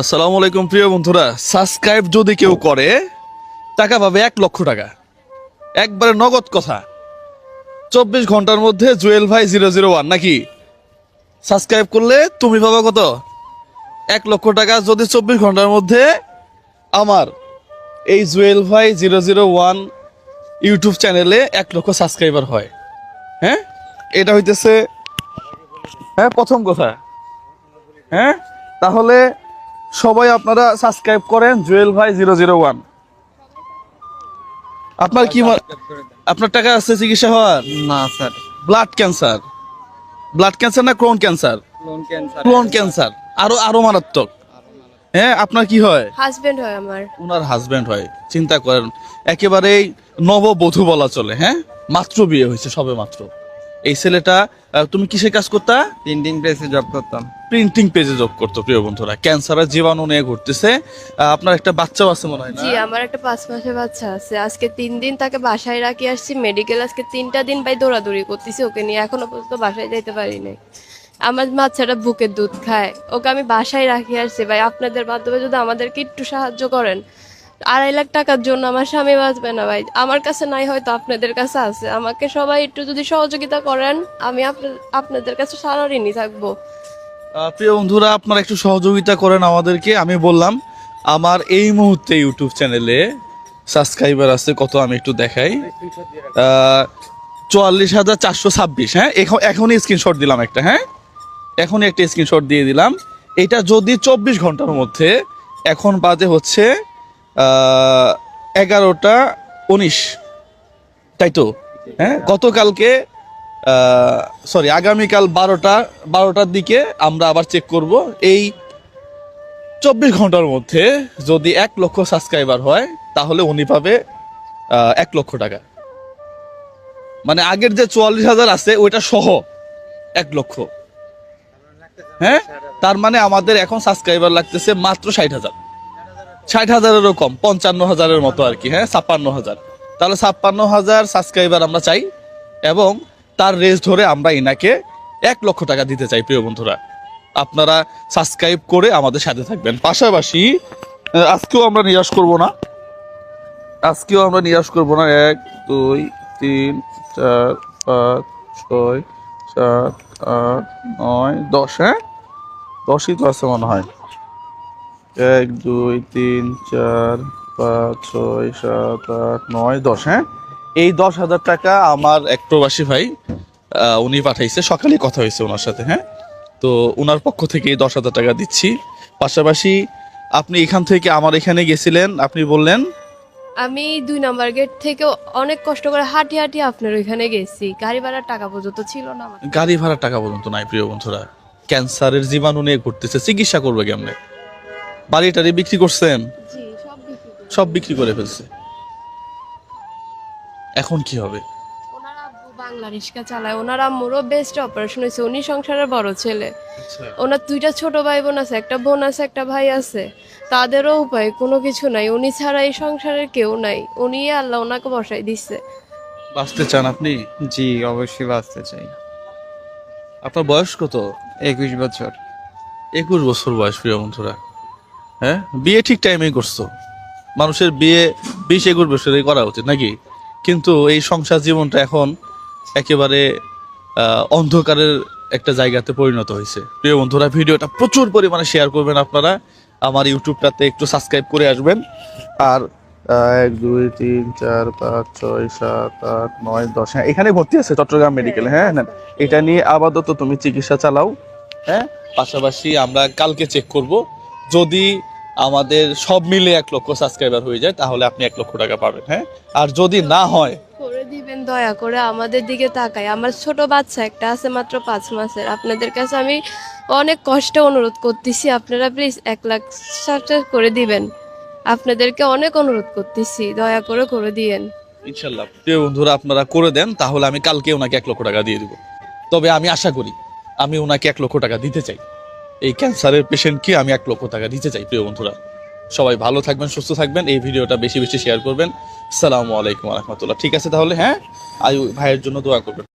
আসসালামু আলাইকুম প্রিয় বন্ধুরা, সাবস্ক্রাইব যদি কেউ করে টাকা পাবে 1,00,000 টাকা, একবারে নগদ কথা। 24 ঘন্টার মধ্যে জুয়েল ভাই 001 নাকি সাবস্ক্রাইব করলে তুমি পাবে কত? 1,00,000 টাকা। যদি 24 ঘন্টার মধ্যে আমার এই জুয়েল ভাই 001 ইউটিউব চ্যানেলে 1,00,000 সাবস্ক্রাইবার হয়, হ্যাঁ, এটা হইতেছে প্রথম কথা। হ্যাঁ, তাহলে সবাই আপনারা সাবস্ক্রাইব করেন জুয়েল ভাই 001। আপনার কি আপনার টাকা আছে চিকিৎসা হওয়ার? না sir, blood cancer, blood cancer না ক্রোন ক্যান্সার? ক্রোন ক্যান্সার আরো মারাত্মক। হ্যাঁ, আপনার কি হয়? হাজবেন্ড হয় আমার। ওনার হাজবেন্ড হয়। চিন্তা করেন, একেবারেই নববধূ বলা চলে। হ্যাঁ, মাত্র বিয়ে হয়েছে, সবে মাত্র। এই ছেলেটা, তুমি কিসের কাজ করতা? প্রিন্টিং প্রেসে জব করতাম। প্রিন্টিং পেজে জব করতো। প্রিয় বন্ধুরা, ক্যান্সারের জীবাণু নিয়ে ঘুরতেছে। আপনার একটা বাচ্চাও আছে মনে হয় না? জি, আমার একটা 5 মাসের বাচ্চা আছে। আজকে 3 দিন তাকে বাসায় রাখি আসছি মেডিকেল। আজকে 3টা দিন ভাই দৌড়াদৌড়ি করতেছি ওকে নিয়ে, এখনো পর্যন্ত বাসায় যাইতে পারি নাই। আমার বাচ্চাটা বুকের দুধ খায়, ওকে আমি বাসায় রাখি আসছি। ভাই আপনাদের মাধ্যমে যদি আমাদেরকে একটু সাহায্য করেন, 2.5 লাখ টাকার জন্য আমার স্বামী বাঁচবে না ভাই। আমার কাছে নাই, হয়তো আপনাদের কাছে আছে। আমাকে সবাই একটু যদি সহযোগিতা করেন, আমি আপনাদের কাছে সারা ঋণী থাকবো। প্রিয় বন্ধুরা, আপনারা একটু সহযোগিতা করেন আমাদেরকে। আমি বললাম আমার এই মুহূর্তে ইউটিউব চ্যানেলে সাবস্ক্রাইবার আছে কত, আমি একটু দেখাই। 44,426। হ্যাঁ, এখনই স্ক্রিনশট দিলাম একটা। হ্যাঁ, এখনই একটা স্ক্রিনশট দিয়ে দিলাম। এটা যদি 24 ঘন্টার মধ্যে, এখন বাজে হচ্ছে 11টা 19, তাই তো? হ্যাঁ, গতকালকে সরি, আগামীকাল 12টার দিকে আমরা আবার চেক করব। এই 24 ঘন্টার মধ্যে যদি 1,00,000 সাবস্ক্রাইবার হয়, তাহলে উনি পাবে 1,00,000 টাকা। মানে আগের যে 44,000 আছে ওইটা সহ 1,00,000। হ্যাঁ, তার মানে আমাদের এখন সাবস্ক্রাইবার লাগতেছে মাত্র 60,000, 60,000-এরও কম, 55,000-এর মতো আর কি। হ্যাঁ, 56,000। তাহলে 56,000 সাবস্ক্রাইবার আমরা চাই, এবং তার রেস ধরে আমরা ইনাকে 1,00,000 টাকা দিতে চাই। প্রিয় বন্ধুরা, আপনারা সাবস্ক্রাইব করে আমাদের সাথে থাকবেন। পাশাপাশি আজকেও আমরা নিরাশ করব না, 1 2 3 4 5 6 7 8 9 10। হ্যাঁ, 10ই তো আছে মনে হয়। 1 2 3 4 5 6 7 8 9 10। হ্যাঁ, এই 10,000 টাকা আমার এক প্রবাসী ভাই উনি পাঠাইছে, সকালে কথা হয়েছে ওনার সাথে। হ্যাঁ, তো ওনার পক্ষ থেকে 10,000 টাকা দিচ্ছি। পাশাপাশি আপনি এখান থেকে আমার এখানে গেছিলেন, আপনি বললেন আমি 2 নাম্বার গেট থেকে অনেক কষ্ট করে হাঁটি হাঁটি আপনার ওইখানে গেছি। গাড়ি ভাড়ার টাকা পর্যন্ত ছিল না আমার। গাড়ি ভাড়ার টাকা পর্যন্ত নাই। প্রিয় বন্ধুরা, ক্যান্সারের জীবাণু নিয়ে ঘুরতেছে, চিকিৎসা করবে কেমনে? বাড়ি টাড়ি বিক্রি করছেন? জি, সব বিক্রি করে। সব বিক্রি করে ফেলছে। এখন কি হবে? ওনার আব্বু বাংলা রিক্সা চালায়, ওনার আম্মুরও বেস্ট অপারেশন হয়েছে। উনি সংসারের বড় ছেলে। ওনার 2টা ছোট ভাই বোন আছে, একটা বোন আছে, একটা ভাই আছে। তাদেরও উপায় কোনো কিছু নাই, উনি ছাড়া এই সংসারের কেউ নাই। উনি আল্লাহ ওনাকে বসাই দিচ্ছে। বাঁচতে চান আপনি? জি, অবশ্যই বাঁচতে চাই। আপনার বয়স কত? 21 বছর। 21 বছর বয়স। প্রিয় বন্ধুরা, হ্যাঁ, বিয়ে ঠিক টাইমেই করছো। মানুষের বিয়ে 20-21 বছরে করা উচিত নাকি? কিন্তু এই সংসার জীবনটা এখন একেবারে অন্ধকারের একটা জায়গাতে পরিণত হয়েছে। প্রিয় বন্ধুরা, ভিডিওটা প্রচুর পরিমাণে শেয়ার করবেন আপনারা, আমার ইউটিউবটাতে একটু সাবস্ক্রাইব করে আসবেন। আর 1 2 3 4 5 6 7 8 9 10। হ্যাঁ, এখানে ভর্তি আছে চট্টগ্রাম মেডিকেল। হ্যাঁ, নেন, এটা নিয়ে আপাতত তুমি চিকিৎসা চালাও। হ্যাঁ, পাশাপাশি আমরা কালকে চেক করব। যদি আমাদের সব মিলে 1,00,000 সাবস্ক্রাইবার হয়ে যায়, তাহলে আপনি 1,00,000 টাকা পাবেন। হ্যাঁ, আর যদি না হয়, করে দিবেন দয়া করে, আমাদের দিকে তাকাই। আমার ছোট বাচ্চা একটা আছে মাত্র 5 মাসের। আপনাদের কাছে আমি অনেক কষ্টে অনুরোধ করতেছি, আপনারা প্লিজ 1,00,000 সাবস্ক্রাইব করে দিবেন। আপনাদেরকে অনেক অনুরোধ করতেছি, দয়া করে দিয়েন। ইনশাল্লাহ প্রিয় বন্ধুরা, আপনারা করে দেন, তাহলে আমি কালকে ওনাকে 1,00,000 টাকা দিয়ে দিব। তবে আমি আশা করি, আমি ওনাকে 1,00,000 টাকা দিতে চাই। এই ক্যান্সারের পেশেন্টকে আমি 1,00,000 টাকা দিতে চাই। প্রিয় বন্ধুরা, সবাই ভালো থাকবেন, সুস্থ থাকবেন, এই ভিডিওটা বেশি বেশি শেয়ার করবেন। আসসালামু আলাইকুম রহমতুল্লাহ। ঠিক আছে তাহলে, হ্যাঁ, আয়ু ভাইয়ের জন্য দোয়া করবেন।